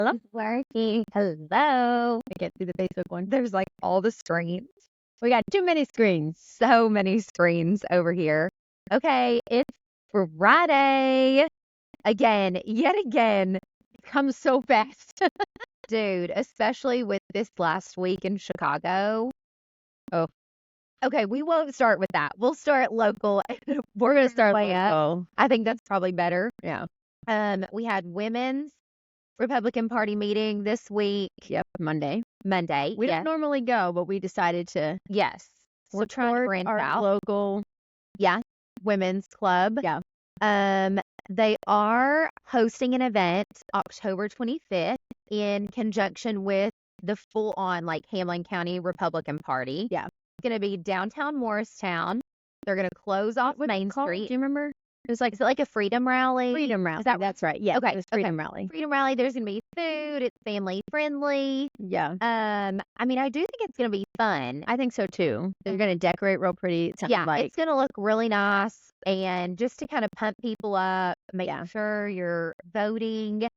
Hello? Working. Hello. I get through the Facebook one. There's like all the screens. We got too many screens. So many screens over here. Okay, it's Friday. Again, yet again. It comes so fast. Dude, especially with this last week in Chicago. Oh, okay, we won't start with that. We'll start local. We're going to start way up. I think that's probably better. Yeah. We had women's Republican Party meeting this week. Yep. Monday. We don't normally go, but we decided to We're trying to support branch our out. local Women's club. Yeah. They are hosting an event October 25th in conjunction with the full-on like Hamlin County Republican Party. Yeah. It's going to be downtown Morristown. They're going to close off Main Street. Do you remember? Is it like a freedom rally? Freedom Rally. Is that That's right. Yeah. Okay, It was Freedom Rally. Freedom Rally. There's going to be food. It's family friendly. Yeah. I mean, I do think it's going to be fun. I think so too. They're going to decorate real pretty. It sounds like. It's going to look really nice. And just to kind of pump people up, make sure you're voting,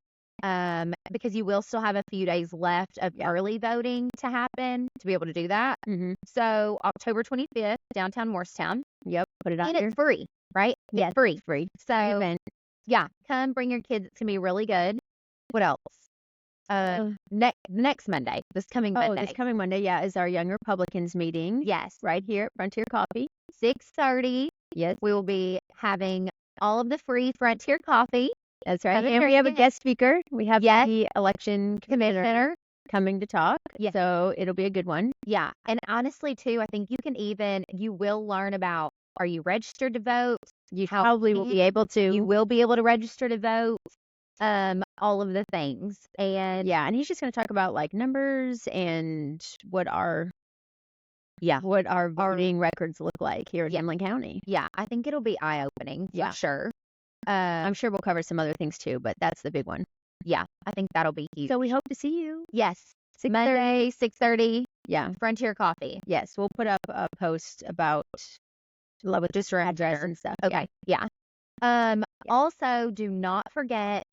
because you will still have a few days left of early voting to happen to be able to do that. Mm-hmm. So October 25th, downtown Morristown. Yep. Put it on And here. it's free, right? Yeah. It's free. Free. So Event. come bring your kids. It's going to be really good. What else? Next Monday, this coming Monday. This coming Monday, is our Young Republicans meeting. Yes. Right here at Frontier Coffee. 6:30. Yes. We will be having all of the free Frontier coffee. That's right. Haven't And we heard have a yet. guest speaker. We have Yes. the election Commissioner. coming to talk. Yes. So it'll be a good one. Yeah. And honestly, too, I think you will learn about, are you registered to vote? You probably will be able to. You will be able to register to vote. All of the things. And and he's just going to talk about like numbers and what our voting records look like here in Hamlin County. yeah, I think it'll be eye-opening for sure. I'm sure we'll cover some other things too, but that's the big one. Yeah, I think that'll be huge. So we hope to see you. Yes. 6:30. Monday, 6:30. Yeah. Frontier Coffee. Yes, we'll put up a post about with just our address and stuff. Okay. Yeah. Also, do not forget,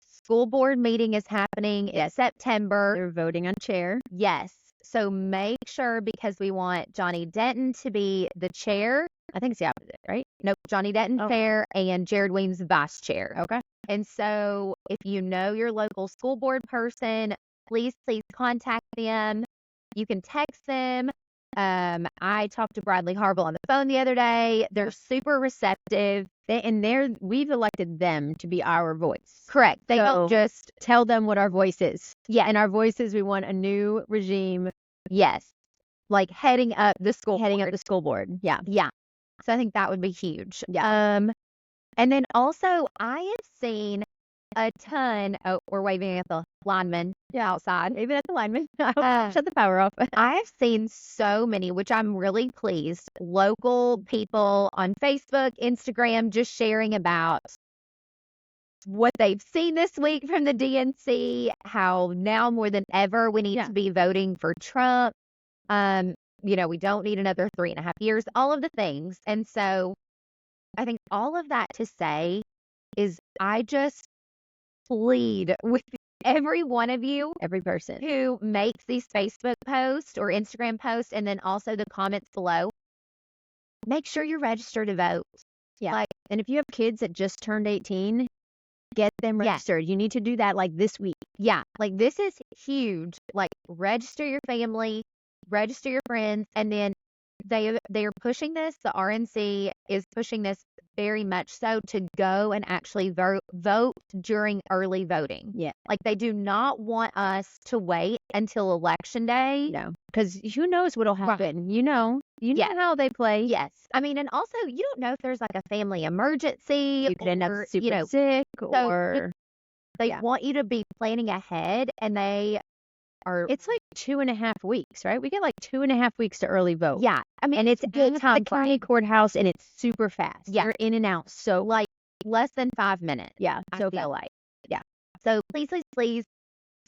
school board meeting is happening in September. They're voting on chair. Yes. So make sure, because we want Johnny Denton to be the chair. I think it's the opposite, right? Nope, Johnny Denton chair and Jared Weems vice chair. Okay. And so if you know your local school board person, please contact them. You can text them. I talked to Bradley Harville on the phone the other day. They're super receptive. We've elected them to be our voice. Correct. They don't just tell them what our voice is. Yeah. And our voice is, we want a new regime. Yes. Like heading up the school board. Yeah. Yeah. So I think that would be huge. Yeah. And then also I have seen a ton. Oh, we're waving at the linemen outside. Even at the linemen. Shut the power off. I've seen so many, which I'm really pleased. Local people on Facebook, Instagram, just sharing about what they've seen this week from the DNC, how now more than ever we need to be voting for Trump. We don't need another 3.5 years, all of the things. And so I think all of that to say is, I just plead with every one of you, every person who makes these Facebook posts or Instagram posts, and then also the comments below, make sure you're registered to vote. Yeah. And if you have kids that just turned 18, get them registered. You need to do that like this week. Yeah. Like, this is huge. Like, register your family, register your friends, and then they are pushing this. The RNC is pushing this very much so, to go and actually vote during early voting. Yeah. Like, they do not want us to wait until election day. No. Because who knows what'll happen. Right. You know how they play. Yes. I mean, and also, you don't know if there's like a family emergency. You could end up super sick, or they want you to be planning ahead, and it's like 2.5 weeks, right? We get like 2.5 weeks to early vote. Yeah. I mean, and it's at the county courthouse, and it's super fast. Yeah. You're in and out. So like less than 5 minutes. Yeah. I feel like. Yeah. So please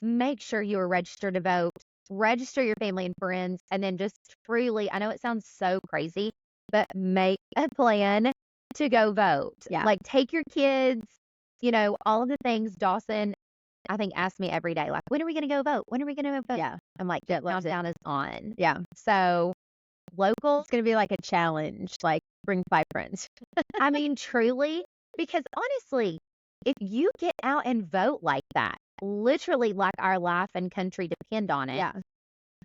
make sure you are registered to vote. Register your family and friends, and then just freely, I know it sounds so crazy, but make a plan to go vote. Yeah. Like, take your kids, all of the things. Dawson I think, ask me every day, like, when are we going to go vote? When are we going to go vote? Yeah. I'm like, the countdown is on. Yeah. So local, It's going to be like a challenge, like bring 5 friends. I mean, truly, because honestly, if you get out and vote like that, literally like our life and country depend on it, Yeah.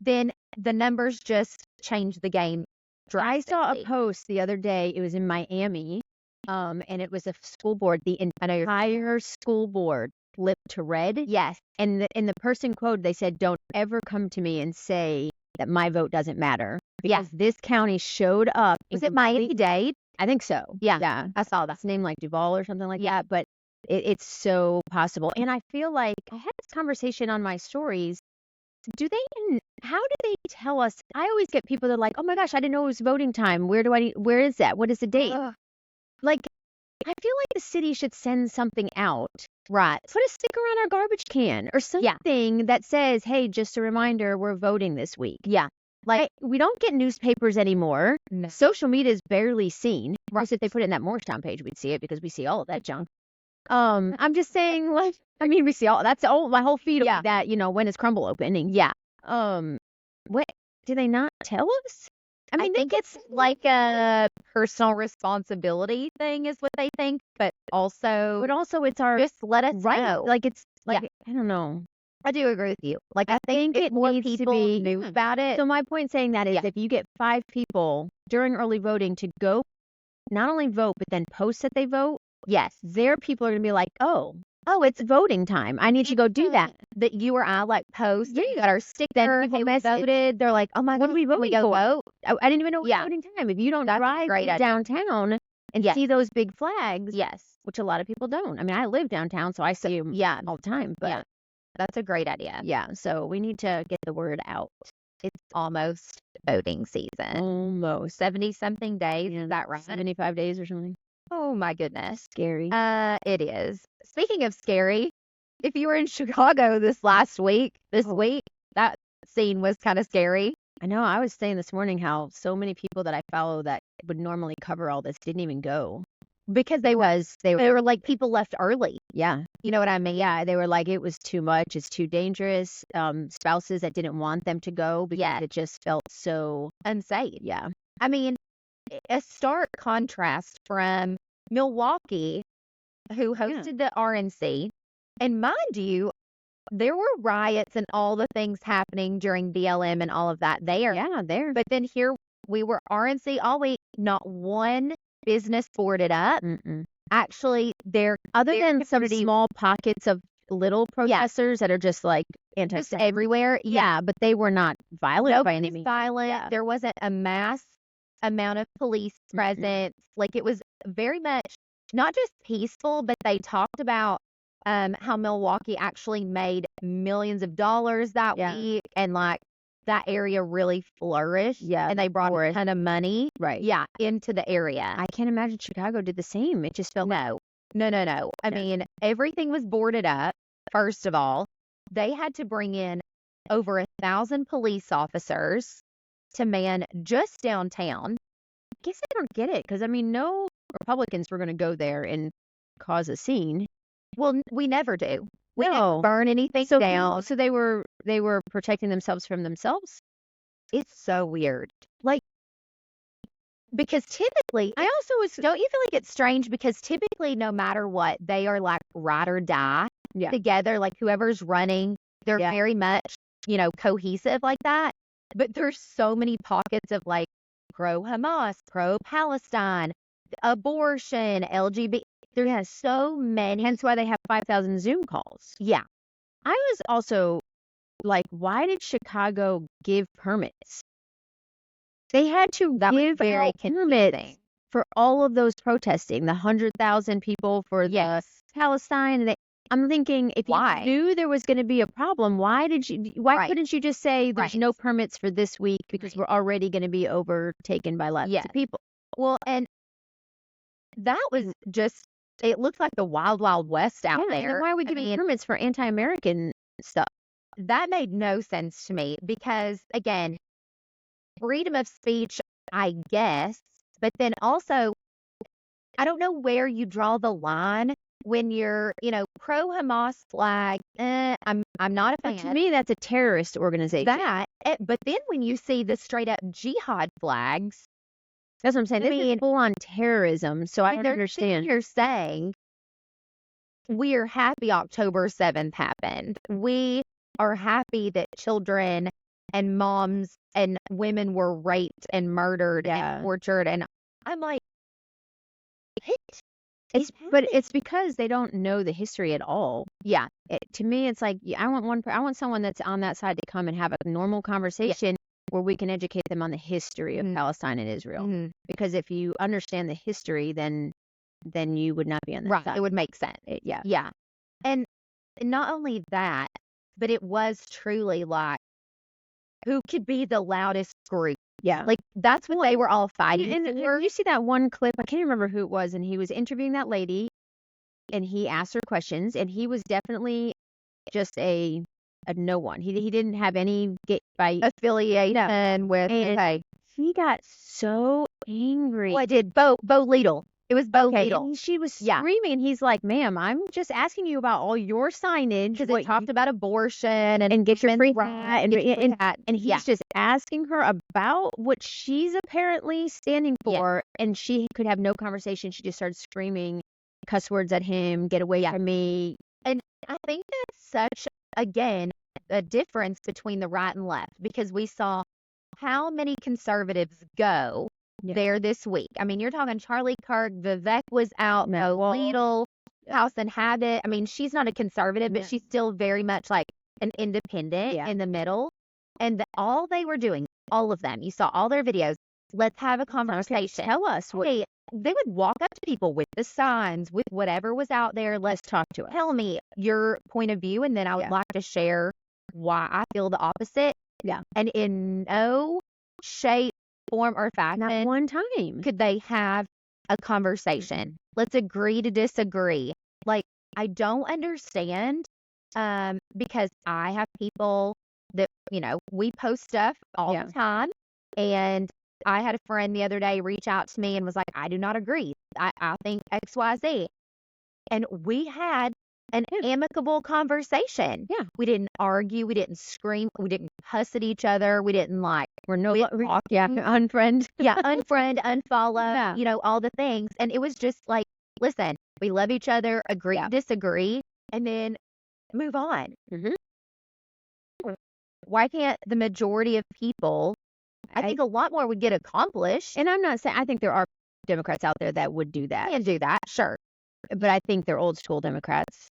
then the numbers just change the game I saw a drastically. post the other day. It was in Miami, and it was a school board. The entire school board flipped to red. Yes. And the person quoted, they said, "Don't ever come to me and say that my vote doesn't matter." Because this county showed up. Is it Miami-Dade? I think so. Yeah. Yeah. I saw that. It's named like Duval or something like that. But it's so possible. And I feel like I had this conversation on my stories. How do they tell us? I always get people that are like, "Oh my gosh, I didn't know it was voting time. Where is that? What is the date?" Ugh. Like, I feel like the city should send something out. Right. Put a sticker on our garbage can or something that says, "Hey, just a reminder, we're voting this week." Yeah. Like, we don't get newspapers anymore. No. Social media is barely seen. Of Right. course, if they put it in that Morristown page, we'd see it because we see all of that junk. I'm just saying, like, I mean, we see my whole feed of that, when is Crumble opening? Yeah. What do they not tell us? I mean, I think it's like a personal responsibility thing is what they think, but also it's our just let us know. Like, it's like, I don't know. I do agree with you. Like, I think it more needs to people be knew about it. So my point saying that is, if you get 5 people during early voting to go, not only vote, but then post that they vote, Yes. their people are going to be like, oh, it's voting time. I need to go do that. That you or I like post. Yeah. You got our sticker. Then Hey, people we voted. They're like, oh my What God, are we voting go for? vote. I didn't even know it was Yeah. voting time. If you don't That's a drive great idea. downtown and see those big flags, Yes. which a lot of people don't. I mean, I live downtown, so I see them all the time. But that's a great idea. yeah, so we need to get the word out. It's almost voting season. Almost 70-something days. Is that right? 75 days or something. Oh my goodness. Scary. It is. Speaking of scary, if you were in Chicago this week, that scene was kind of scary. I know. I was saying this morning how so many people that I follow that would normally cover all this didn't even go. Because they were like, people left early. Yeah. You know what I mean? Yeah, they were like, it was too much. It's too dangerous. Spouses that didn't want them to go because it just felt so unsafe. Yeah. I mean, a stark contrast from Milwaukee, who hosted the RNC. And mind you, there were riots and all the things happening during BLM and all of that there. Yeah, there. But then here we were RNC all week, not one business boarded up. Actually, other than some small pockets of little protesters that are just like just everywhere. Yeah, but they were not violent by any means. Violent. Yeah. There wasn't a mass amount of police presence. Like, it was very much not just peaceful, but they talked about how Milwaukee actually made millions of dollars that week, and like that area really flourished. Yeah, and they brought a ton of money. Right. Yeah, into the area. I can't imagine Chicago did the same. It just felt no. I mean, everything was boarded up. First of all, they had to bring in over 1,000 police officers to man just downtown. I guess I don't get it because I mean, no Republicans were going to go there and cause a scene. Well, we never do. We No. didn't burn anything down. So they were protecting themselves from themselves. It's so weird. Like, because typically, don't you feel like it's strange? Because typically, no matter what, they are like ride or die together. Like, whoever's running, they're very much, cohesive like that. But there's so many pockets of like pro-Hamas, pro-Palestine, abortion, LGBT. There's so many. Hence why they have 5,000 Zoom calls. Yeah. I was also like, why did Chicago give permits? They had to give very permits for all of those protesting, the 100,000 people for the Palestine. I'm thinking, if you knew there was going to be a problem, why couldn't you just say there's no permits for this week because we're already going to be overtaken by lots of people? Well, and that was just, it looked like the wild, wild west out there. Then why are we giving permits for anti-American stuff? That made no sense to me because, again, freedom of speech, I guess, but then also, I don't know where you draw the line when you're, pro-Hamas flag, I'm not a But fan. to me, that's a terrorist organization. But then when you see the straight up jihad flags, that's what I'm saying. This is full on terrorism. So I don't understand. You're saying we're happy October 7th happened. We are happy that children and moms and women were raped and murdered and tortured. And I'm like, but it's because they don't know the history at all. Yeah. To me, it's like I want someone that's on that side to come and have a normal conversation where we can educate them on the history of Palestine and Israel. Because if you understand the history, then you would not be on that side. It would make sense. Yeah. And not only that, but it was truly like, who could be the loudest group? Yeah. Like, that's what they were all fighting and for. You see that one clip, I can't remember who it was, and he was interviewing that lady, and he asked her questions, and he was definitely just a no one. He didn't have any affiliation with. And he got so angry. Well, I did. Bo Lidl. It was Bo Lidl. And she was screaming, and he's like, "Ma'am, I'm just asking you about all your signage because it talked about abortion and get your free hat and he's just asking her about what she's apparently standing for, and she could have no conversation. She just started screaming cuss words at him, "Get away from me!" And I think that's such, again, a difference between the right and left, because we saw how many conservatives go there this week. I mean, you're talking Charlie Kirk, Vivek was out, Bo Lidl, House and Habit. I mean, she's not a conservative, but she's still very much like an independent in the middle. And all they were doing, all of them, you saw all their videos. Let's have a conversation. Tell us what. Hey, they would walk up to people with the signs, with whatever was out there. Let's talk to us. Tell me your point of view, and then I would like to share why I feel the opposite. Yeah. And in no shape, form, or fashion, not one time could they have a conversation. Let's agree to disagree. Like, I don't understand, because I have people that, we post stuff all the time, and I had a friend the other day reach out to me and was like, I do not agree. I think XYZ. And we had an amicable conversation. Yeah. We didn't argue. We didn't scream. We didn't cuss at each other. We didn't unfriend. Unfriend, unfollow, all the things. And it was just like, listen, we love each other, agree, disagree, and then move on. Why can't the majority of people, I think a lot more would get accomplished. And I'm not saying, I think there are Democrats out there that would do that. Can do that, sure. But I think they're old school Democrats.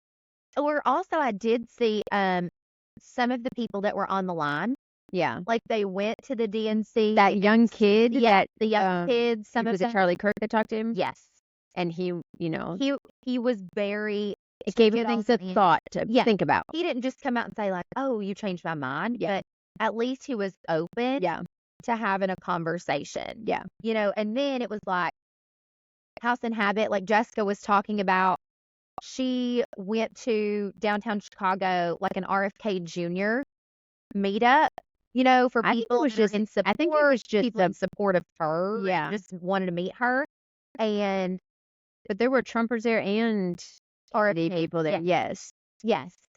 Or also, I did see some of the people that were on the line. Yeah. Like, they went to the DNC. That young kid. Yeah, the young kids. Some of them. Was it Charlie Kirk that talked to him? Yes. And he was very... It gave him things to thought to think about. He didn't just come out and say, like, oh, you changed my mind. Yeah. But at least he was open to having a conversation. Yeah. And then it was like House and Habit, like Jessica was talking about. She went to downtown Chicago, like an RFK Jr. meetup, for people in support. I think it was just people in support of her. Yeah. Just wanted to meet her. But there were Trumpers there and RFK people there. Yes.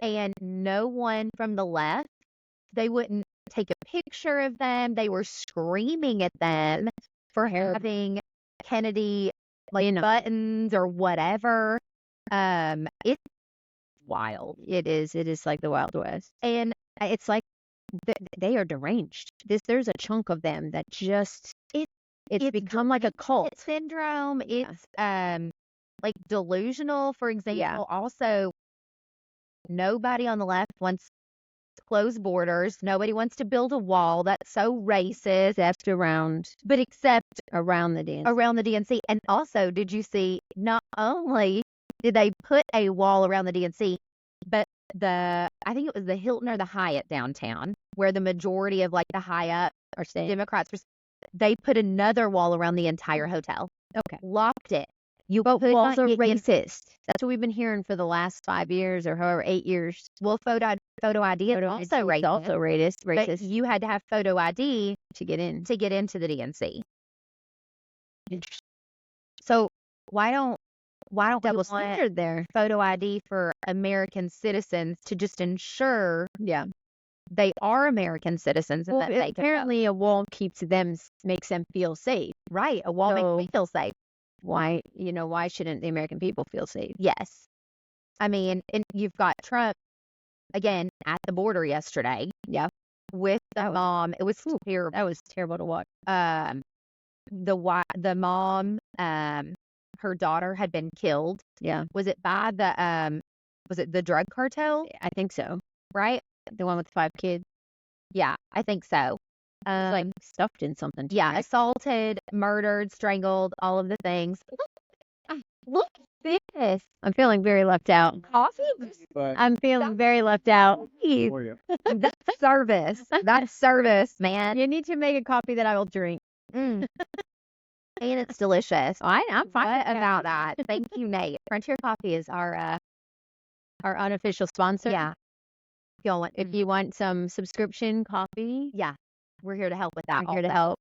And no one from the left, they wouldn't take a picture of them. They were screaming at them for having Kennedy buttons or whatever. It's wild. It is like the Wild West. And it's like they are deranged. There's a chunk of them that just it's become like a cult syndrome. It's like delusional, for example. Yeah. Also, nobody on the left wants to close borders. Nobody wants to build a wall. That's so racist. Except around the DNC. And also, did you see, not only did they put a wall around the DNC, but I think it was the Hilton or the Hyatt downtown, where the majority of like the high up or Democrats, they put another wall around the entire hotel. Okay. Locked it. But walls are racist. That's what we've been hearing for the last 5 years or however 8 years. Well, photo ID is also racist. Also racist. But you had to have photo ID to get in. To get into the DNC. Interesting. So why why don't we double want standard there. photo ID for American citizens to just ensure Yeah. they are American citizens and Well, that they can apparently a wall makes them feel safe. right. A wall makes me feel safe. Why shouldn't the American people feel safe? Yes. I mean, and you've got Trump again at the border yesterday. Yeah. With the mom. It was terrible. That was terrible to watch. The mom, her daughter had been killed. Yeah. Was it by the drug cartel? I think so. Right? The one with 5 kids. Yeah, I think so. Like stuffed in something. Yeah, right? assaulted, murdered, strangled, all of the things. Look at this. I'm feeling very left out. Coffee? I'm feeling very left out. That's service. That's service, man. You need to make a coffee that I will drink. Mm. And it's delicious. I'm fine about that. Thank you, Nate. Frontier Coffee is our unofficial sponsor. Yeah. If you want some subscription coffee, yeah, we're here to help with that. We're here to help.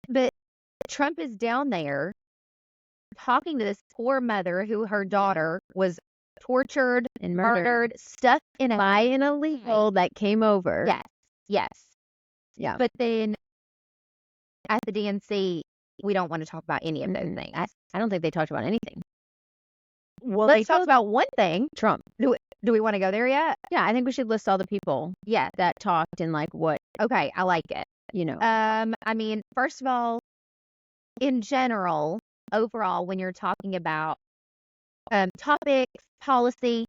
But Trump is down there talking to this poor mother who her daughter was tortured and murdered, stuck in by an illegal that came over. Yes. Yes. Yeah. But then at the DNC, we don't want to talk about any of those things. I don't think they talked about anything. Well, they talked about one thing. Trump. Do we want to go there yet? Yeah, I think we should list all the people that talked and like what. Okay, I like it. I mean, first of all, in general, overall, when you're talking about topics, policy,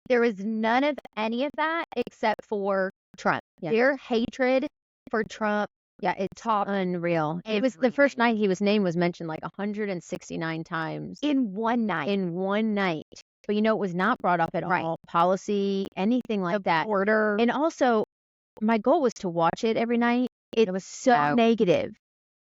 there was none of any of that except for Trump. Yeah. Their hatred for Trump, it's unreal. It was the first night his name was mentioned like 169 times. In one night. But it was not brought up at all. Policy, anything like that. Order. And also, my goal was to watch it every night. It was so negative.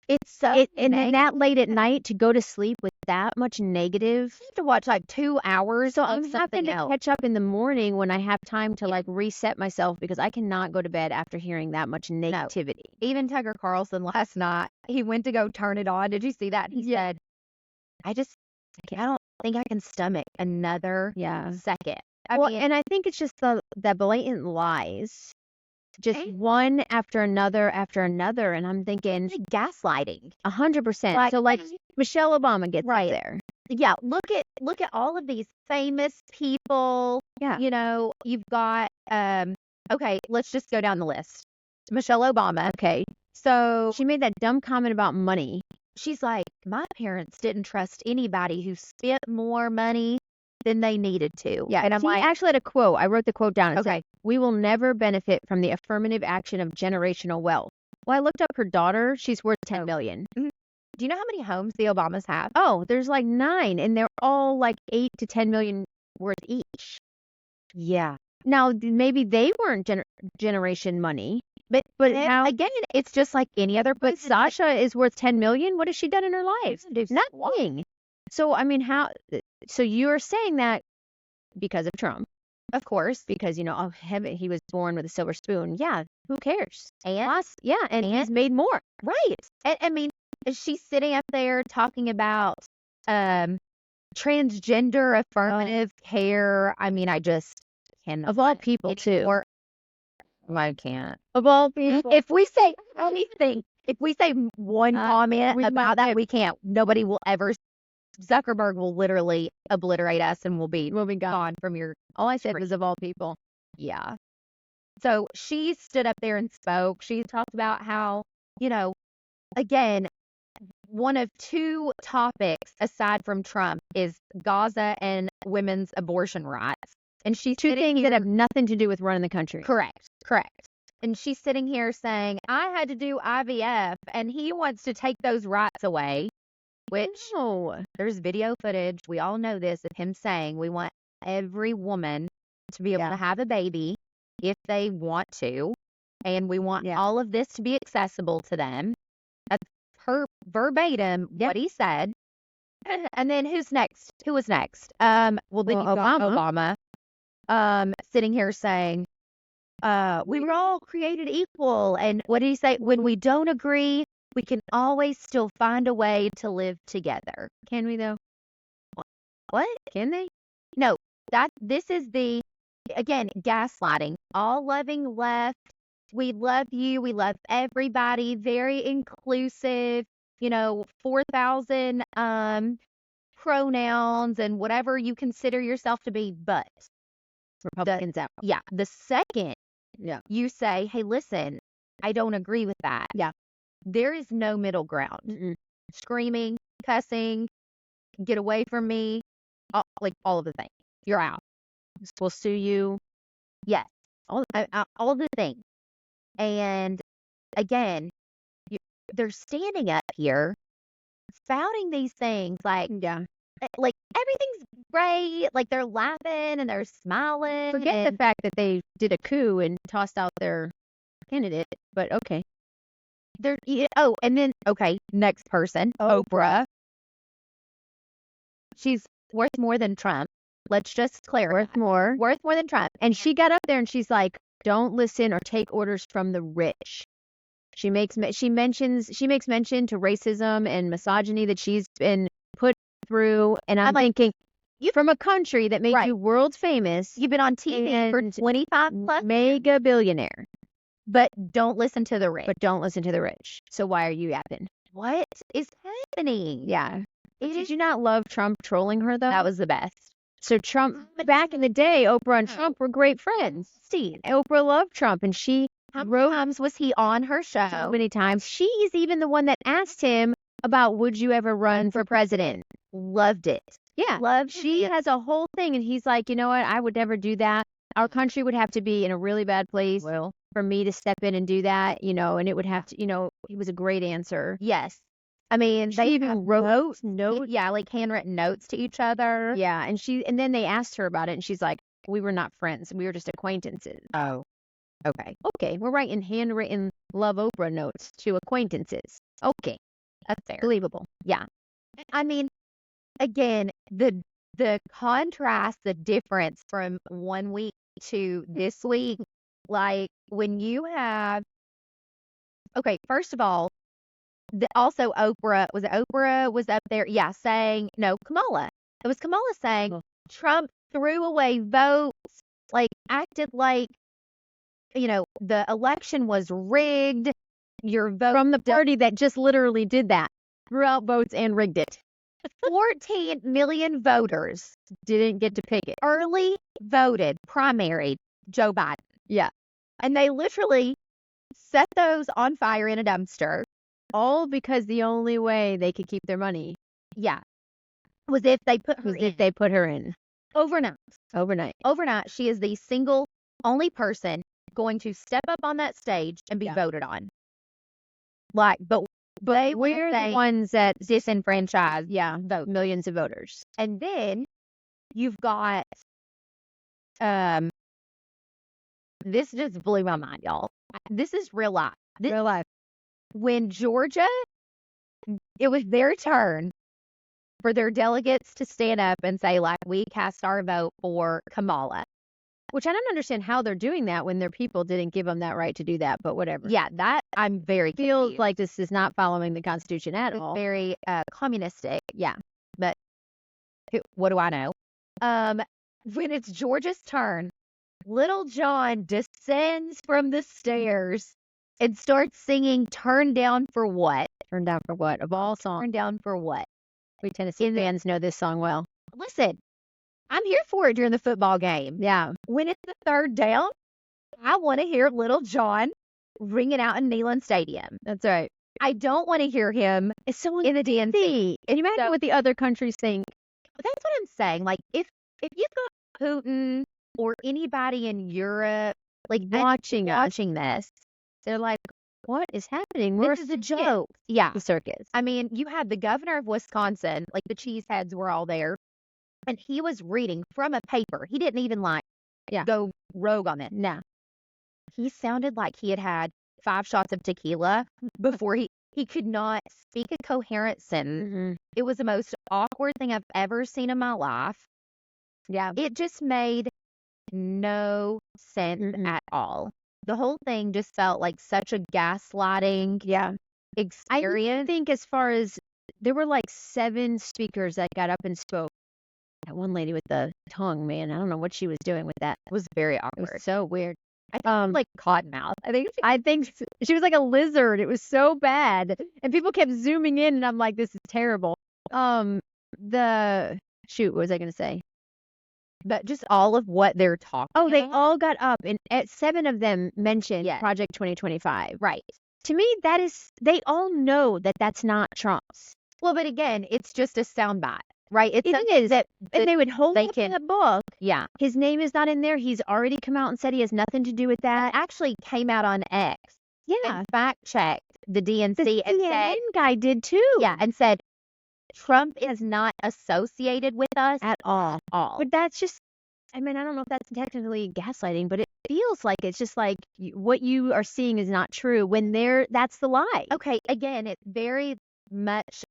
It's so and then that late at night to go to sleep with that much negative. You have to watch like 2 hours So of I'm having to catch up in the morning when I have time to like reset myself because I cannot go to bed after hearing that much negativity. No. Even Tucker Carlson last night, he went to go turn it on. Did you see that? He said, I don't think I can stomach another second. I mean, and I think it's just the blatant lies. Just one after another, and I'm thinking gaslighting. 100%. So like Michelle Obama gets right there. Yeah, look at all of these famous people. Yeah. You've got okay, let's just go down the list. Michelle Obama. Okay. So she made that dumb comment about money. She's like, my parents didn't trust anybody who spent more money than they needed to. Yeah, and I'm like, actually had a quote. I wrote the quote down. It said, we will never benefit from the affirmative action of generational wealth. Well, I looked up her daughter. She's worth $10 million. Mm-hmm. Do you know how many homes the Obamas have? Oh, there's like 9, and they're all like 8 to 10 million worth each. Yeah. Now, maybe they weren't generation money, but how again, it's just like any other person. But Sasha is worth 10 million. What has she done in her life? Nothing. So I mean, how? So you're saying that because of Trump, of course, because he was born with a silver spoon. Yeah, who cares? And and he's made more. Right. And I mean, she's sitting up there talking about transgender affirmative care. I mean, I just can't. Of all people, too. I can't. Of all people. If we say anything, if we say one comment about that, we can't. Nobody will ever. Zuckerberg will literally obliterate us and we'll be gone from your. All I said was of all people. Yeah. So she stood up there and spoke. She talked about how, again, one of 2 topics aside from Trump is Gaza and women's abortion rights. And she's 2 things that have nothing to do with running the country. Correct. And she's sitting here saying, I had to do IVF and he wants to take those rights away. Which there's video footage. We all know this of him saying we want every woman to be able to have a baby if they want to. And we want all of this to be accessible to them. That's verbatim what he said. And then who's next? Who was next? Well, then you got Obama sitting here saying, we were all created equal. And what did he say? When we don't agree, we can always still find a way to live together. Can we, though? What? Can they? No, this is again, gaslighting. All loving left. We love you. We love everybody. Very inclusive. 4,000 pronouns and whatever you consider yourself to be, but Republicans out. Yeah. The second you say, hey, listen, I don't agree with that. Yeah. There is no middle ground. Mm-mm. Screaming, cussing, get away from me, all of the things. You're out. We'll sue you. Yes. All of the things. And again, they're standing up here spouting these things like everything's great, like they're laughing and they're smiling. Forget the fact that they did a coup and tossed out their candidate, but okay. And then next person, Oprah. She's worth more than Trump. Let's just clarify. Worth more than Trump. And she got up there and she's like, don't listen or take orders from the rich. She makes mention to racism and misogyny that she's been put through. And I'm thinking, from a country that made you world famous. You've been on TV for 25 plus. Mega billionaire. But don't listen to the rich. So why are you yapping? What is happening? Yeah. Did you not love Trump trolling her, though? That was the best. So Trump, back in the day, Oprah and Trump were great friends. Steve. Oprah loved Trump, and she How many times was he on her show? So many times. She's even the one that asked him about, would you ever run for president? Loved it. Yeah. She has a whole thing, and he's like, you know what? I would never do that. Our country would have to be in a really bad place for me to step in and do that, and it would have to, he was a great answer. Yes. I mean, they even wrote notes. Yeah, like handwritten notes to each other. Yeah, and then they asked her about it, and she's like, we were not friends. We were just acquaintances. Oh. Okay, we're writing handwritten love Oprah notes to acquaintances. Okay. That's fair. Believable. Yeah. I mean, again, the contrast, the difference from 1 week to this week, like when you have, first of all, also Oprah was up there, saying, no, Kamala. It was Kamala saying Trump threw away votes, acted like, the election was rigged. Your vote from the party that just literally did that, threw out votes and rigged it. 14 million voters didn't get to pick it. Early voted, primaried Joe Biden. Yeah. And they literally set those on fire in a dumpster. All because the only way they could keep their money. Yeah. Was if they put her in. Overnight, she is the single only person going to step up on that stage and be voted on. But we're the ones that disenfranchised vote millions of voters. And then you've got this just blew my mind, y'all. This is real life. Real life. When Georgia, it was their turn for their delegates to stand up and say, we cast our vote for Kamala. Which I don't understand how they're doing that when their people didn't give them that right to do that, but whatever. Yeah, that I'm very feels confused. like this is not following the Constitution at all. Very communistic. Yeah. But what do I know? When it's Georgia's turn, Little John descends from the stairs and starts singing Turn Down for What? Turn Down for What? Of all songs. Turn Down for What? We Tennessee fans know this song well. Listen, I'm here for it during the football game. Yeah. When it's the third down, I want to hear Little John ring it out in Neyland Stadium. That's right. I don't want to hear him in the DNC. And you imagine what the other countries think. That's what I'm saying. If you've got Putin or anybody in Europe watching this, they're like, what is happening? This is a joke. Yeah. The circus. I mean, you had the governor of Wisconsin, the cheeseheads were all there, and he was reading from a paper. He didn't even go rogue on it. No. He sounded like he had had 5 shots of tequila before he could not speak a coherent sentence. Mm-hmm. It was the most awkward thing I've ever seen in my life. Yeah. It just made no sense at all. The whole thing just felt like such a gaslighting experience. I think as far as there were 7 speakers that got up and spoke. That one lady with the tongue, man, I don't know what she was doing with that. It was very It awkward. was so weird. I think like cottonmouth. I think she was like a lizard. It was so bad. And people kept zooming in and I'm like, this is terrible. What was I going to say? But just all of what they're talking Oh, they about. all got up and 7 of them mentioned Yes. Project 2025. Right. To me, they all know that that's not Trump's. Well, but again, it's just a soundbite, right? It is. That And they would hold they up can- that book. yeah. His name is not in there. He's already come out and said he has nothing to do with that. It actually came out on X. Yeah. And fact checked the DNC The and CNN said, guy did too. yeah, and said Trump is not associated with us At all. all. But that's just, I mean, I don't know if that's technically gaslighting, but it feels like it's just like what you are seeing is not true when that's the lie. Okay, again, it's very much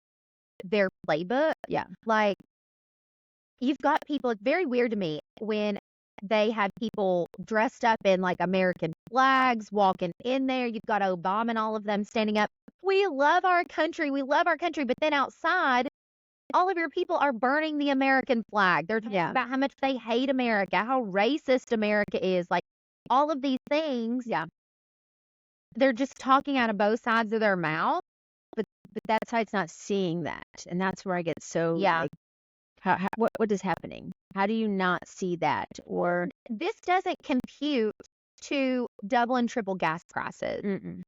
their playbook. Yeah. Like, you've got people, it's very weird to me when they have people dressed up in like American flags walking in there. You've got Obama and all of them standing up. We love our country. We love our country. But then outside, all of your people are burning the American flag. They're talking about how much they hate America, how racist America is. Like, all of these things. Yeah. They're just talking out of both sides of their mouth. But that side's not seeing that. And that's where I get so, Yeah. like, what is happening? How do you not see that? Or This doesn't compute to double and triple gas prices.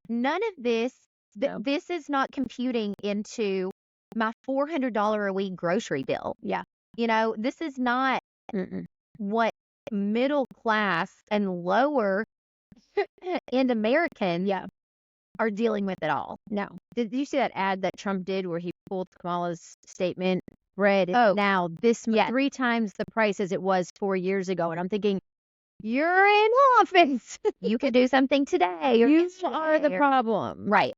None of this, No. this is not computing into my $400 a week grocery bill. Yeah. You know, this is not what middle class and lower end Americans are dealing with at all. No. Did you see that ad that Trump did where he pulled Kamala's statement? Bread is now this 3 times the price as it was 4 years ago. And I'm thinking, you're in office. You could do something today. Or You are the problem. right.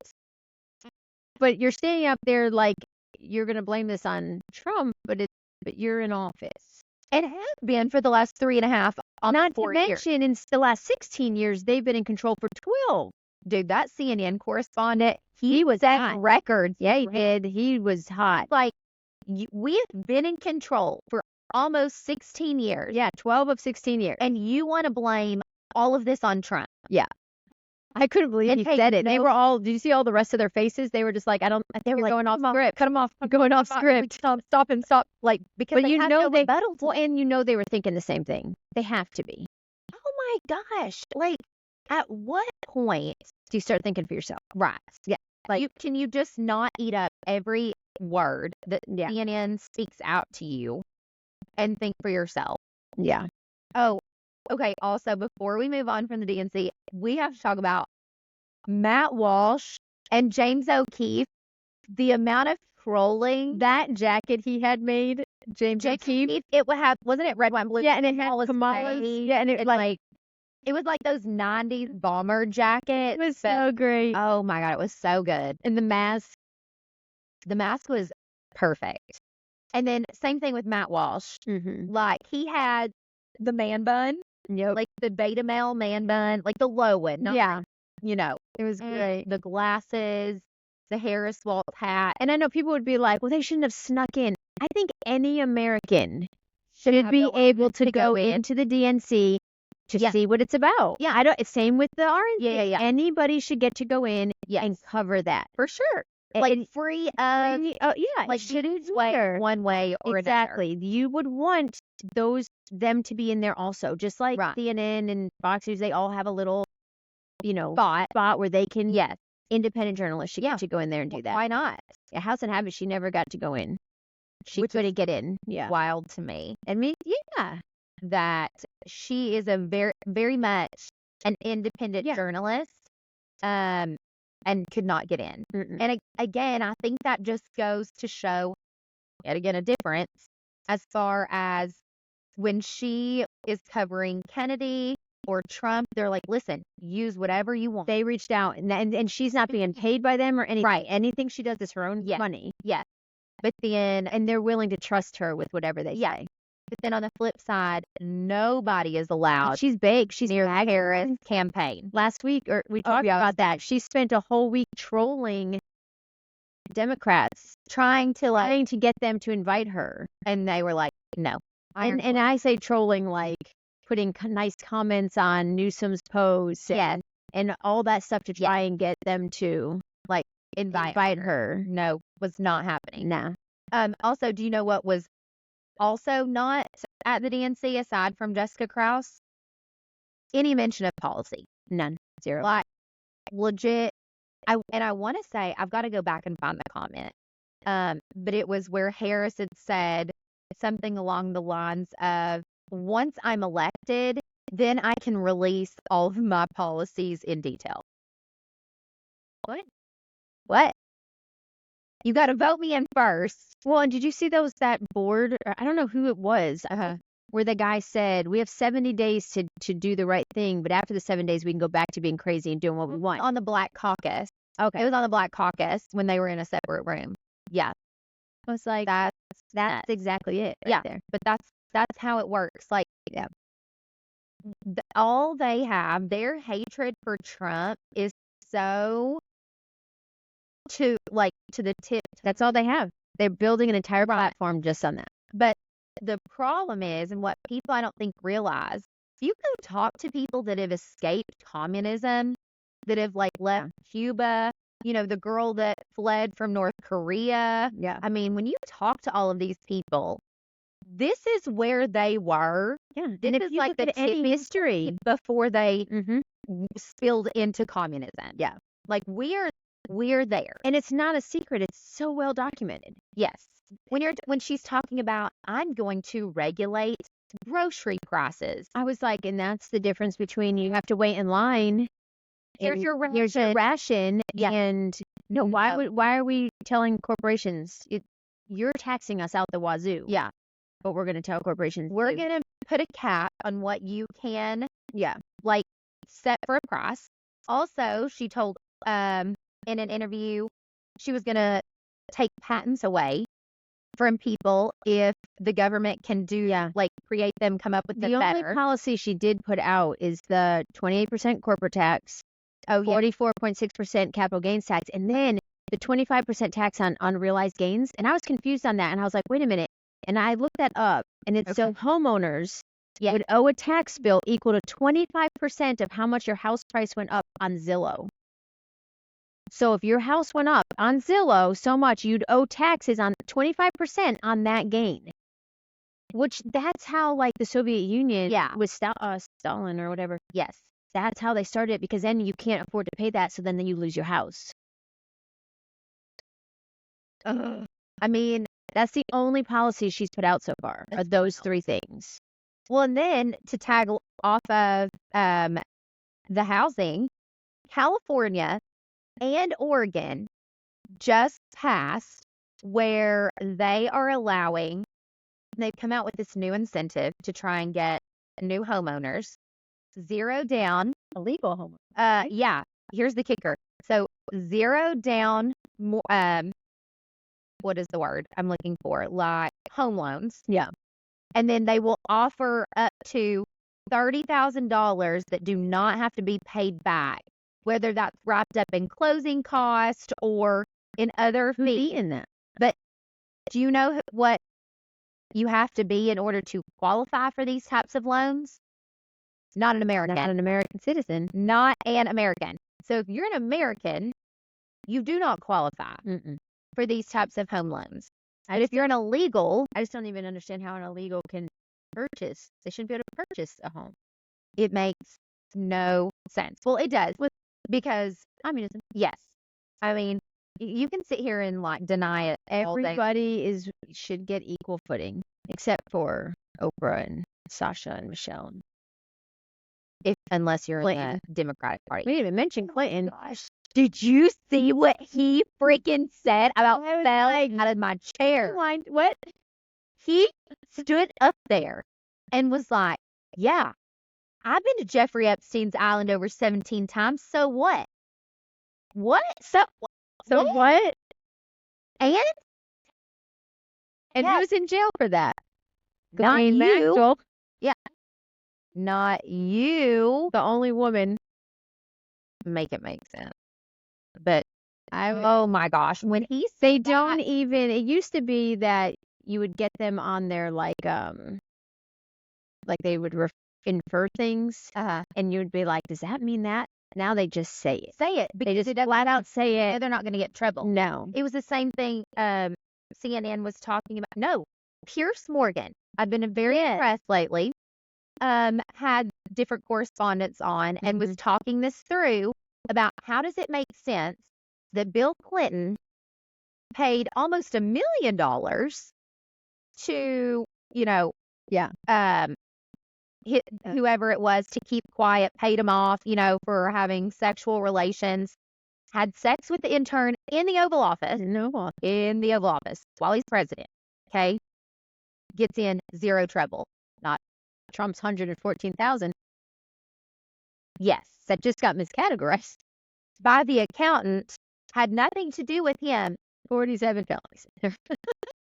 But you're standing up there like you're going to blame this on Trump, but you're in office. It has been for the last 3.5, Not to 4 years. mention, in the last 16 years, they've been in control for 12. Dude, that CNN correspondent, He was set hot. records. Yeah, he did. He was hot. Like, we have been in control for almost 16 years. Yeah, 12 of 16 years. And you want to blame all of this on Trump. I couldn't believe And he hey, said it. They no- were all, did you see all the rest of their faces? They were just like, they were like, going off script. Cut him off. Going off script. Stop him. Stop. Like, because But they you have know no they, rebuttal to well, it. and you know they were thinking the same thing. They have to be. Oh my gosh. Like, at what point Do you start thinking for yourself? right? Yeah. Like, Can you just not eat up every word that CNN speaks out to you and think for yourself? yeah. Oh, okay. Also, before we move on from the DNC, we have to talk about Matt Walsh and James O'Keefe. The amount of trolling That jacket he had made, James O'Keefe. it would have, wasn't it red, white, and blue? Yeah, and it had Kamala's Kamala's. face, Yeah, and it and like it was like those 90s bomber jackets. it was but- so great. oh my God, it was so good. And the mask. The mask was perfect. And then same thing with Matt Walsh. Mm-hmm. Like, he had the man bun, Yep. like the beta male man bun, like the low one. Not, yeah, you know, it was great. the glasses, the Harris Waltz hat. And I know people would be like, well, they shouldn't have snuck in. I think any American should have be the able to to go go in. into the DNC to Yeah. see what it's about. Yeah. I don't. It's same with the RNC. Yeah. Anybody should get to go in Yes. and cover that. For sure. And- Like, and- free of, yeah, like, it shouldn't sway matter. one way or Exactly. You would want them to be in there also, just like Right. CNN and Fox News. They all have a little, Spot. where they can. Yes. Independent journalists should Yeah. get to go in there and do that. Why not? Yeah, House and Habit, she never got to go in. She Which is couldn't get in. Yeah. Wild to me. I mean, yeah. That she is a very, very much an independent Yeah. journalist, and could not get in. Mm-mm. And again, I think that just goes to show, yet again, a difference as far as when she is covering Kennedy or Trump. They're like, listen, use whatever you want. They reached out, and she's not being paid by them or anything. Right. Anything she does is her own Yeah. money. But then, And they're willing to trust her with whatever they Yeah. say. but then on the flip side, nobody is allowed She's big. She's near the bagging. Harris campaign. Last week, or we talked about that. She spent a whole week trolling Democrats, Trying to trying to get them to invite her. and they were like, no. And I say trolling like putting nice comments on Newsom's posts and all that stuff to try and get them to like invite her. No, was not happening. Nah. Also, do you know what was also not at the DNC aside from Jessica Krause? Any mention of policy? None. Zero. Like legit. I want to say I've got to go back and find the comment. But it was where Harris had said something along the lines of, once I'm elected, then I can release all of my policies in detail. What? You got to vote me in first. Well, and did you see that board? I don't know who it was. Where the guy said, we have 70 days to do the right thing, but after the 7 days, we can go back to being crazy and doing what we want. On the Black Caucus. Okay. It was on the Black Caucus when they were in a separate room. Yeah. I was like, that's exactly it right there. But that's how it works. Like, all they have, their hatred for Trump is so to the tip. That's all they have. They're building an entire platform just on that. But the problem is, and what people I don't think realize, if you go talk to people that have escaped communism, that have left Cuba, the girl that fled from North Korea. Yeah. I mean, when you talk to all of these people, this is where they were. Yeah. This is like the history before they spilled into communism. Yeah. Like we're there. And it's not a secret. It's so well documented. Yes. When she's talking about, I'm going to regulate grocery prices. I was like, and that's the difference between you have to wait in line. Here's your ration. Yeah. And why are we telling corporations you're taxing us out the wazoo? Yeah. But we're going to tell corporations we're going to put a cap on what you can set for a price. Also, she told in an interview she was going to take patents away from people if the government can create them, come up with the only policy she did put out is the 28% corporate tax, 44.6% capital gains tax, and then the 25% tax on unrealized gains. And I was confused on that, and I was like, wait a minute. And I looked that up, and it's so homeowners would owe a tax bill equal to 25% of how much your house price went up on Zillow. So if your house went up on Zillow so much, you'd owe taxes on 25% on that gain. Which that's how the Soviet Union with Stalin or whatever. Yes. That's how they started it, because then you can't afford to pay that, so then you lose your house. I mean, that's the only policy she's put out so far, are those three things. Well, and then to tag off of the housing, California and Oregon just passed where they've come out with this new incentive to try and get new homeowners, 0 down. Illegal homeowners. Yeah. Here's the kicker. So 0 down, what is the word I'm looking for? Like home loans. Yeah. And then they will offer up to $30,000 that do not have to be paid back, whether that's wrapped up in closing cost or in other fees. In that. But do you know what you have to be in order to qualify for these types of loans? Not an American. Not an American citizen. Not an American. So if you're an American, you do not qualify for these types of home loans. But if you're an illegal, I just don't even understand how an illegal can purchase. They shouldn't be able to purchase a home. It makes no sense. Well, it does, because communism. Yes. I mean, you can sit here and deny it. Everybody should get equal footing, except for Oprah and Sasha and Michelle. Unless you're in the Democratic Party. We didn't even mention Clinton. Gosh. Did you see what he freaking said about fell out of my chair? What? He stood up there and was like, yeah, I've been to Jeffrey Epstein's island over 17 times. So what? What? So what? And who's in jail for that? Not you. Maxwell. Yeah. Not you. The only woman. Make it make sense. But oh my gosh, when he said don't even, it used to be that you would get them on their like they would infer things, and you'd be like, does that mean that? Now they just say it. They just flat out say it. They're not going to get trouble. No. It was the same thing CNN was talking about. No, Pierce Morgan. I've been very impressed lately. Had different correspondents on and was talking this through about how does it make sense that Bill Clinton paid almost $1 million to, whoever it was to keep quiet, paid him off, for having sexual relations, had sex with the intern in the Oval Office. In the Oval Office while he's president. Okay. Gets in zero trouble. Not Trump's 114,000. Yes. That just got miscategorized by the accountant. Had nothing to do with him. 47 felonies.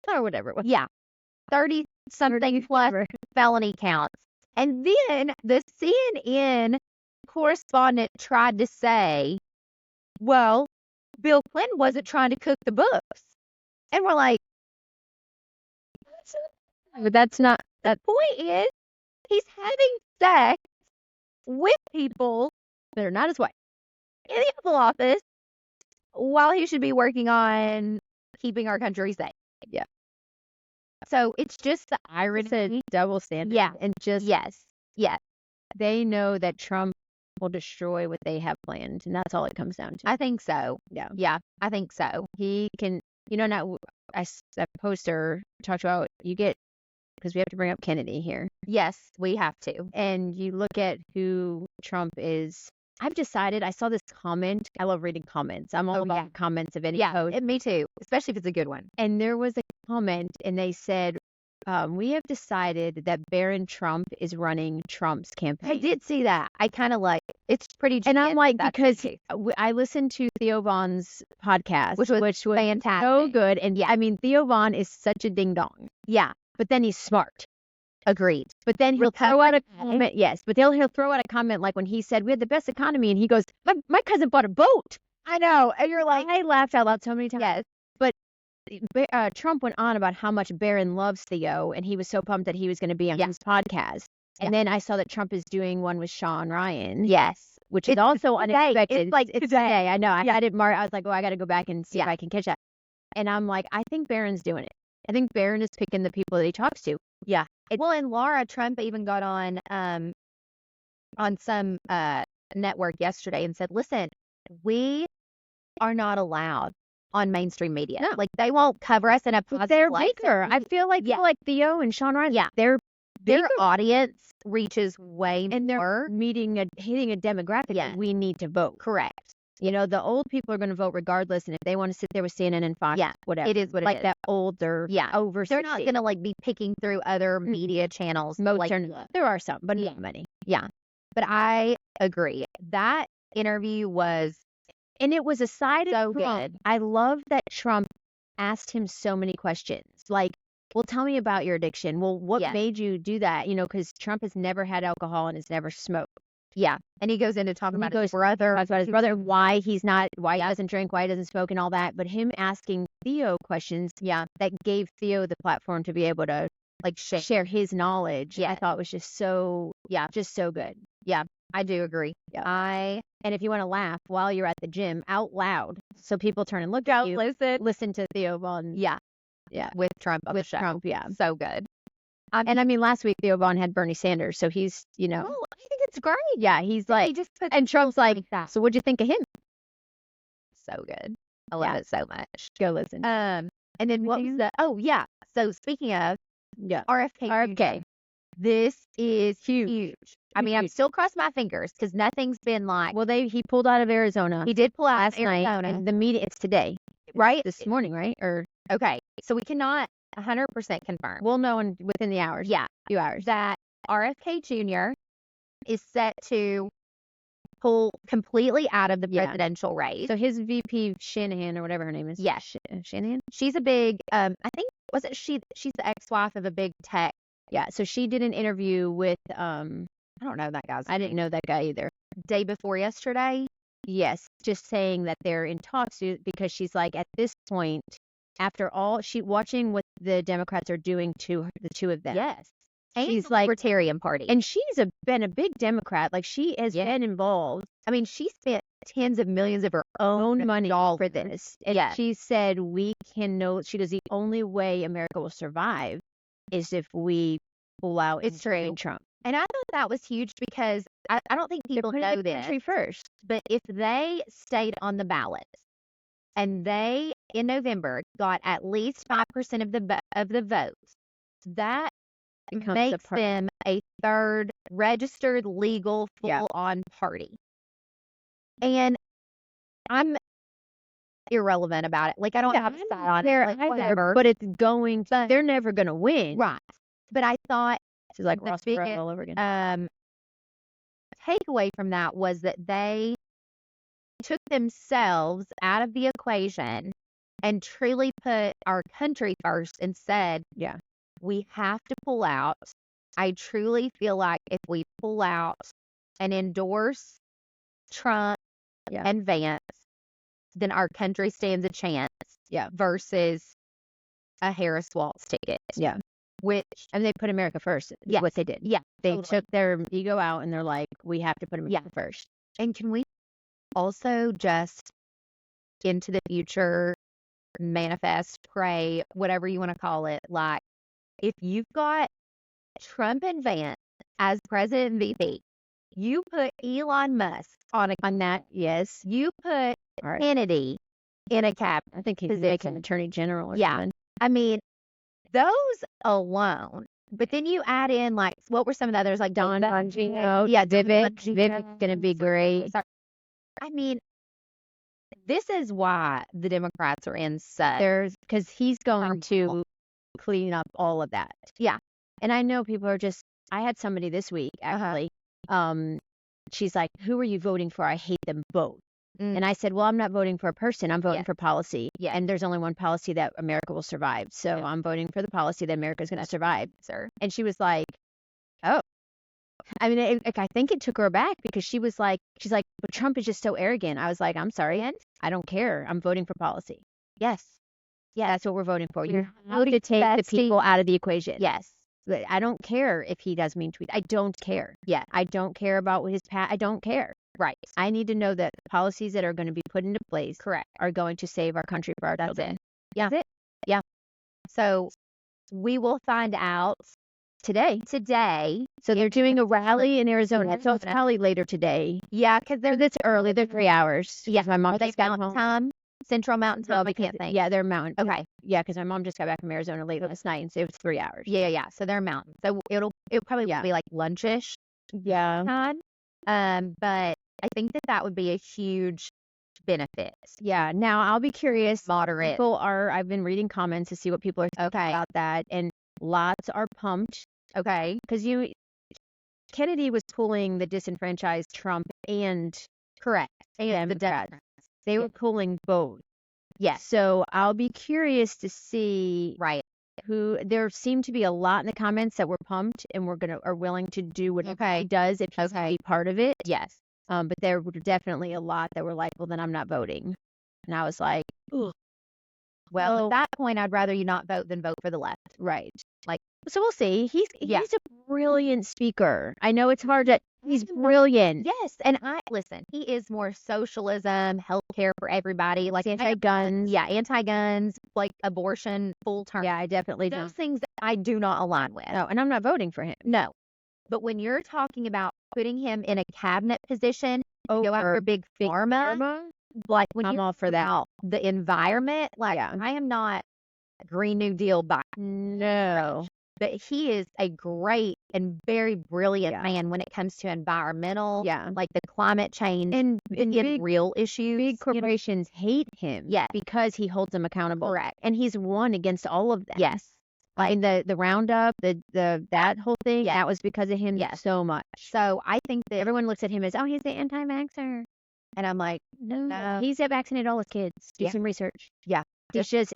Or whatever it was. Yeah. 30-something plus felony counts. And then the CNN correspondent tried to say, well, Bill Clinton wasn't trying to cook the books. And we're like, but that's not. The point is, he's having sex with people that are not his wife in the Oval Office while he should be working on keeping our country safe. Yeah. So it's just the irony. Double standard. Yeah. And just. Yes. They know that Trump will destroy what they have planned. And that's all it comes down to. I think so. Yeah. Yeah. I think so. He can, now that poster talked about, because we have to bring up Kennedy here. Yes, we have to. And you look at who Trump is. I've decided, I saw this comment. I love reading comments. I'm all about comments of any post. Me too, especially if it's a good one. And there was a comment, and they said, we have decided that Barron Trump is running Trump's campaign. I did see that. I kind of like, it's pretty. And I'm like, because I listened to Theo Von's podcast, which was fantastic. So good. And Theo Von is such a ding dong. Yeah. But then he's smart. Agreed. But then he'll throw out a comment. Yes. But he'll throw out a comment like when he said we had the best economy, and he goes, my cousin bought a boat. I know. And you're like, I laughed out loud so many times. Yes. But Trump went on about how much Barron loves Theo, and he was so pumped that he was going to be on his podcast. And then I saw that Trump is doing one with Sean Ryan. Yes. Which is also unexpected. It's today. I know. I had it marked. I was like, I got to go back and see if I can catch that. And I'm like, I think Barron's doing it. I think Barron is picking the people that he talks to. Yeah. Well, and Laura Trump even got on some network yesterday and said, listen, we are not allowed on mainstream media. No. Like, they won't cover us in a positive They're light. bigger. I feel like people like Theo and Sean Ryan. Yeah. Their audience reaches way and more. They're hitting a demographic that we need to vote. Correct. The old people are going to vote regardless, and if they want to sit there with CNN and Fox, whatever. It is what it is. Like that older, over 60. They're not going to be picking through other media channels. Most are not. There are some, but not many. Yeah. But I agree. That interview was, and it was a side so of Trump. good. I love that Trump asked him so many questions. Like, well, tell me about your addiction. Well, what made you do that? Because Trump has never had alcohol and has never smoked. Yeah. And he goes into talking about his brother. Talks about his brother, why he doesn't drink, why he doesn't smoke and all that. But him asking Theo questions, that gave Theo the platform to be able to share his knowledge. I thought was just so good. Yeah, I do agree. Yeah. And if you want to laugh while you're at the gym out loud, so people turn and look at you, listen to Theo Von. Yeah. With Trump on the show. Trump, So good. And last week Theo Von had Bernie Sanders, so he's, Oh, I think it's great. Yeah, he's like, He just puts and Trump's like, that. so what'd you think of him? So good. I love it so much. Go listen. And then what was the? Oh yeah. So speaking of, RFK. This is huge. I mean, I'm still crossing my fingers because nothing's been like. Well, he pulled out of Arizona. He did pull out last night, and the meeting it's today, right? This morning, right? Or okay, so we cannot 100% confirm. We'll know within the hours. Yeah, few hours. That RFK Jr. is set to pull completely out of the presidential race. So his VP Shanahan or whatever her name is. Yeah, Shanahan. She's a big. I think she's the ex-wife of a big tech. Yeah. So she did an interview with I don't know that guy's name. I didn't know that guy either. Day before yesterday. Yes, just saying that they're in talks because she's like, at this point, after all, watching what the Democrats are doing to the two of them. Yes. and she's the like, Libertarian Party. and she's been a big Democrat. Like, she has been involved. I mean, she spent tens of millions of her Own money dollars for this. And she said, she goes, the only way America will survive is if we pull out It's true. Trump. And I thought that was huge because I don't think people know this. Country first. But if they stayed on the ballot and they, in November, got at least 5% of the votes, that makes them a third registered, legal, full-on party. And I'm irrelevant about it. Like, I don't have a side on it. Like, whatever. But it's going to, they're never going to win. Right. But I thought she's like Ross Perot all over again. Takeaway from that was that they took themselves out of the equation and truly put our country first and said, we have to pull out. I truly feel like if we pull out and endorse Trump and Vance, then our country stands a chance versus a Harris Waltz ticket. Yeah. And they put America first. Yes. What they did. Yeah. They took their ego out and they're like, we have to put America first. And can we also just into the future manifest, pray, whatever you want to call it, like if you've got Trump and Vance as president and VP, you put Elon Musk on that. Yes. You put Kennedy in a cabinet. I think he's making attorney general or something. I mean, those alone. But then you add in, like, what were some of the others? Like Don Bongino. Yeah, Vivek's going to be great. I mean, this is why the Democrats are in such. Because he's going to clean up all of that. Yeah. And I know people are just, I had somebody this week, actually. She's like, who are you voting for? I hate them both. And I said, well, I'm not voting for a person. I'm voting for policy. Yeah. And there's only one policy that America will survive. So I'm voting for the policy that America is going to survive. Sir. And she was like, oh. I mean, I think it took her back because she's like, but Trump is just so arrogant. I was like, I'm sorry. I don't care. I'm voting for policy. Yes. Yeah. That's what we're voting for. You have to take the people out of the equation. Yes. I don't care if he does mean tweets. I don't care. Yeah. I don't care about his past. I don't care. Right. I need to know that the policies that are going to be put into place are going to save our country for our children. It. Yeah. That's it. Yeah. So we will find out today. So they're doing a rally in Arizona. So it's probably later today. Yeah, because it's early. They're 3 hours. Yeah. My mom just got home. Time? Central Mountain Time. I can't think. Yeah, they're mountain. Okay. Yeah, because my mom just got back from Arizona late last night, and so it was 3 hours. Yeah. So they're mountain. So it'll probably be like lunchish. Yeah. Time. But I think that would be a huge benefit. Yeah. Now I'll be curious. Moderate. I've been reading comments to see what people are saying about that, and lots are pumped. Okay. Because Kennedy was pulling the disenfranchised Trump and and the Democrats. They were pulling both. Yes. So I'll be curious to see who. There seem to be a lot in the comments that were pumped and are willing to do what he does if he's be part of it. Yes. But there were definitely a lot that were like, well, then I'm not voting. And I was like, ugh. Well, at that point, I'd rather you not vote than vote for the left. Right. So we'll see. He's a brilliant speaker. I know it's hard to. He's brilliant. Yes, and listen. He is more socialism, healthcare for everybody, like anti-guns. Yeah, anti-guns, like abortion, full term. Yeah, I definitely those things I do not align with. No, and I'm not voting for him. No, but when you're talking about putting him in a cabinet position, go after big pharma. Like when I'm all for that. The environment, I am not Green New Deal by no. But he is a great and very brilliant man when it comes to environmental, like the climate change and big, real issues. Big corporations hate him because he holds them accountable. Correct. And he's won against all of them. Yes. Like the Roundup, that whole thing, that was because of him so much. So I think that everyone looks at him as, oh, he's the anti-vaxxer. And I'm like, no. He's vaccinated all his kids. Do some research. Yeah. He's just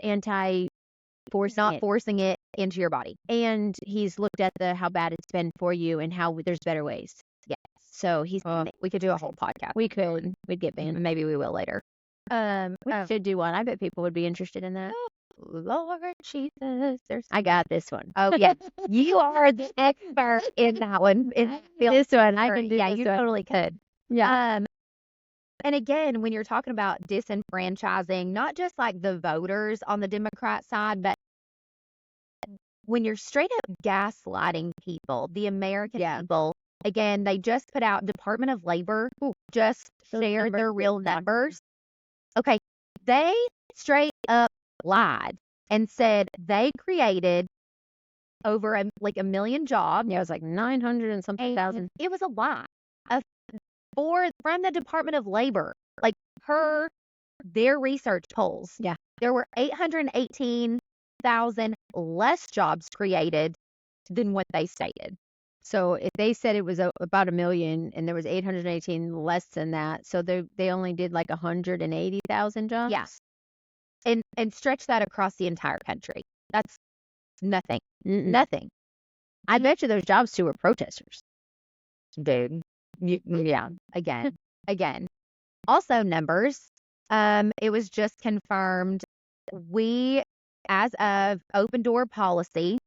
forcing it into your body. And he's looked at how bad it's been for you and how there's better ways. Yes. So we could do a whole podcast. We could. We'd get banned. Maybe we will later. We should do one. I bet people would be interested in that. Lord Jesus. I got this one. Oh, yeah. You are the expert in that one. This one, I can do Yeah, this you one. totally could. Yeah. And again, when you're talking about disenfranchising, not just like the voters on the Democrat side, but when you're straight up gaslighting people, the American people, again, they just put out Department of Labor, just shared their real numbers. Okay, they straight up lied and said they created over a million jobs. Yeah, it was like 900 and something thousand. It was a lie. From the Department of Labor, like their research polls. Yeah. There were 818,000 less jobs created than what they stated. So if they said it was about 1 million and there was 818 less than that, so they only did like 180,000 jobs? Yes. And stretch that across the entire country. That's nothing. Nothing. I bet you those jobs too were protesters. Dude. Yeah. Again. Also numbers. It was just confirmed we, as of open border policy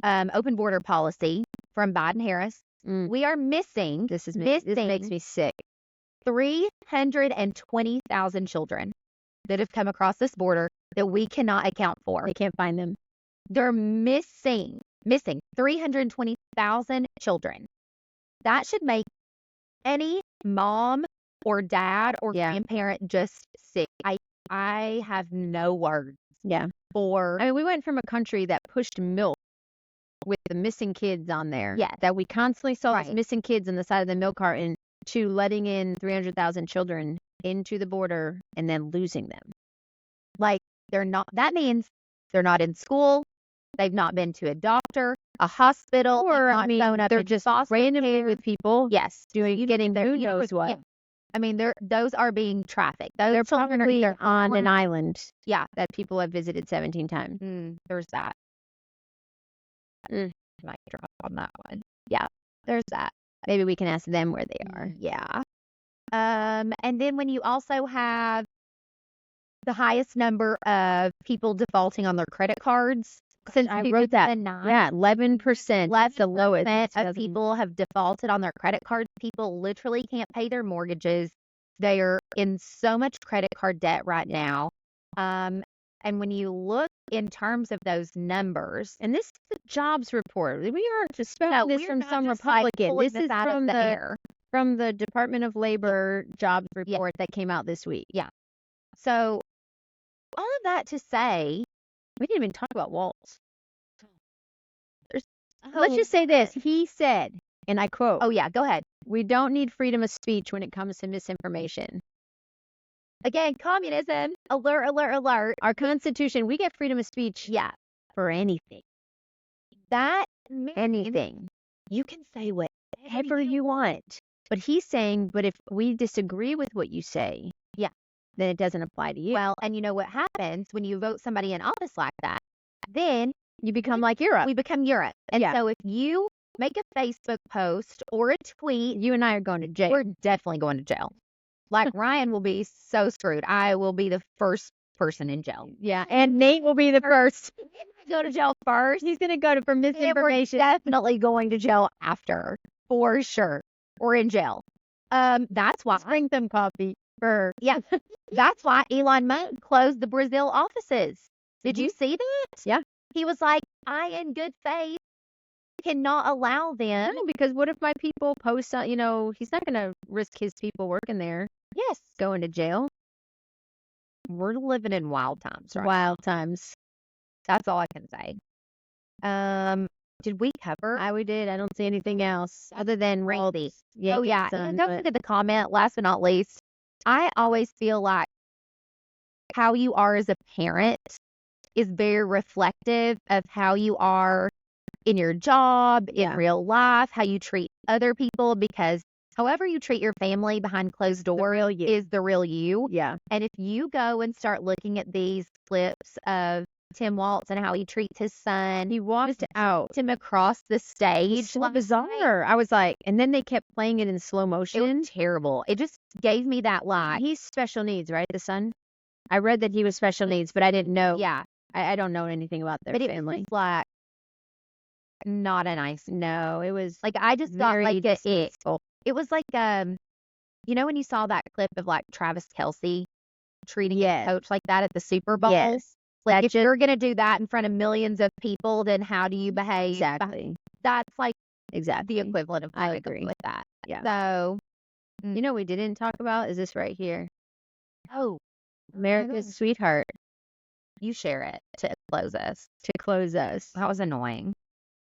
from Biden-Harris, we are missing. This makes me sick. 320,000 children that have come across this border that we cannot account for. They can't find them. They're missing 320,000 children. That should make any mom or dad or grandparent just sick. I have no words. Yeah. I mean, we went from a country that pushed milk with the missing kids on there. Yeah. That we constantly saw these missing kids on the side of the milk carton to letting in 300,000 children into the border and then losing them. Like, that means they're not in school. They've not been to a doctor, a hospital, or they're just randomly with people. Yes, getting who knows what. Yeah. I mean, those are being trafficked. They're probably on an island. Yeah, that people have visited 17 times. There's that. Might drop on that one. Yeah, there's that. Maybe we can ask them where they are. Yeah. And then when you also have the highest number of people defaulting on their credit cards. Since I wrote that, 11%. That's the lowest of people have defaulted on their credit cards. People literally can't pay their mortgages. They are in so much credit card debt right now. And when you look in terms of those numbers, and this is the jobs report. We aren't just this from some Republican. This is from the Department of Labor jobs report that came out this week. Yeah. So all of that to say, we didn't even talk about Waltz. Let's just say this. He said, and I quote. Oh, yeah, go ahead. We don't need freedom of speech when it comes to misinformation. Again, communism. Alert, alert, alert. Our Constitution, we get freedom of speech. Yeah. For anything. Anything. You can say whatever you want. But he's saying, but if we disagree with what you say, then it doesn't apply to you. Well, and you know what happens when you vote somebody in office like that? Then you become like Europe. We become Europe. And so if you make a Facebook post or a tweet, you and I are going to jail. We're definitely going to jail. Like Ryan will be so screwed. I will be the first person in jail. Yeah, and Nate will be the first. Go to jail first. He's going to go for misinformation. We're definitely going to jail after, for sure. Or in jail. That's why. Bring some coffee. That's why Elon Musk closed the Brazil offices. Did you see that? Yeah. He was like, I, in good faith, cannot allow them. No, because what if my people post on, he's not going to risk his people working there. Yes. Going to jail. We're living in wild times, right? Wild times. That's all I can say. Did we cover? We did. I don't see anything else other than Randy. Yeah. Oh, yeah. And don't forget the comment, last but not least. I always feel like how you are as a parent is very reflective of how you are in your job, in real life, how you treat other people, because however you treat your family behind closed doors is the real you. Yeah. And if you go and start looking at these clips of Tim Waltz and how he treats his son, he walked out him across the stage. It's so bizarre. I was like, and then they kept playing it in slow motion. It was terrible. It just gave me that lie. He's special needs, right? The son? I read that he was special needs, but I didn't know. Yeah. I don't know anything about their but it family. was just like not a nice. No, it was Like I just got very like it. distasteful. It was like you know when you saw that clip of like Travis Kelce treating a coach like that at the Super Bowl? Yes. Like if you're gonna do that in front of millions of people, then how do you behave? Exactly. That's like Exactly. the equivalent of I going agree with that. Yeah. So You know what we didn't talk about is this right here. oh, America's sweetheart you share it to close us. to close us. That was annoying.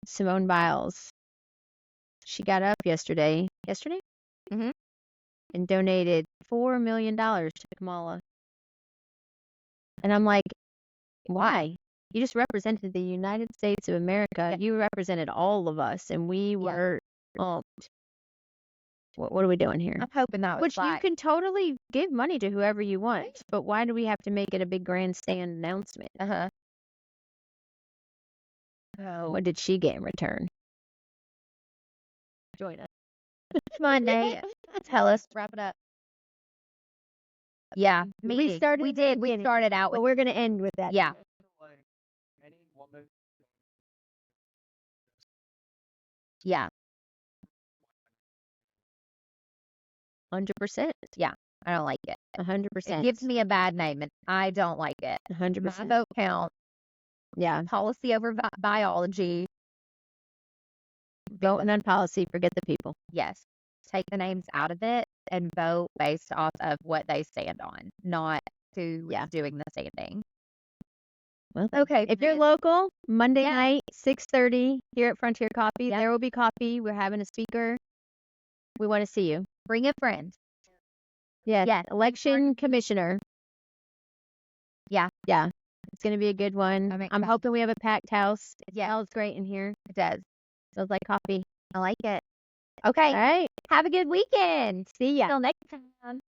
Simone Biles. She got up yesterday. Mhm. And donated $4 million to Kamala. And I'm like, why? You just represented the United States of America. You represented all of us, and we were. What are we doing here? I'm hoping that was Which you can totally give money to whoever you want, but why do we have to make it a big grandstand announcement? Oh, What did she get in return? join us. Come on, Nate. Tell us. Wrap it up. Yeah, We started. We did. We started out But with. we're gonna end with that. Yeah. Yeah. 100%. Yeah. I don't like it. 100%. It gives me a bad name, and I don't like it. 100%. My vote count. Yeah. Policy over biology. Voting on policy, forget the people. Yes. Take the names out of it and vote based off of what they stand on, not who is doing the standing. Well, okay. If you're local, Monday Yeah. night, 6:30 here at Frontier Coffee, there will be coffee. We're having a speaker. We want to see you. Bring a friend. Yes. Yes. Election commissioner. Yeah. Yeah. It's going to be a good one. I'm I'm hoping we have a packed house. It Yeah. smells great in here. It does. Smells like coffee. I like it. Okay. All right. Have a good weekend. See ya. Till next time.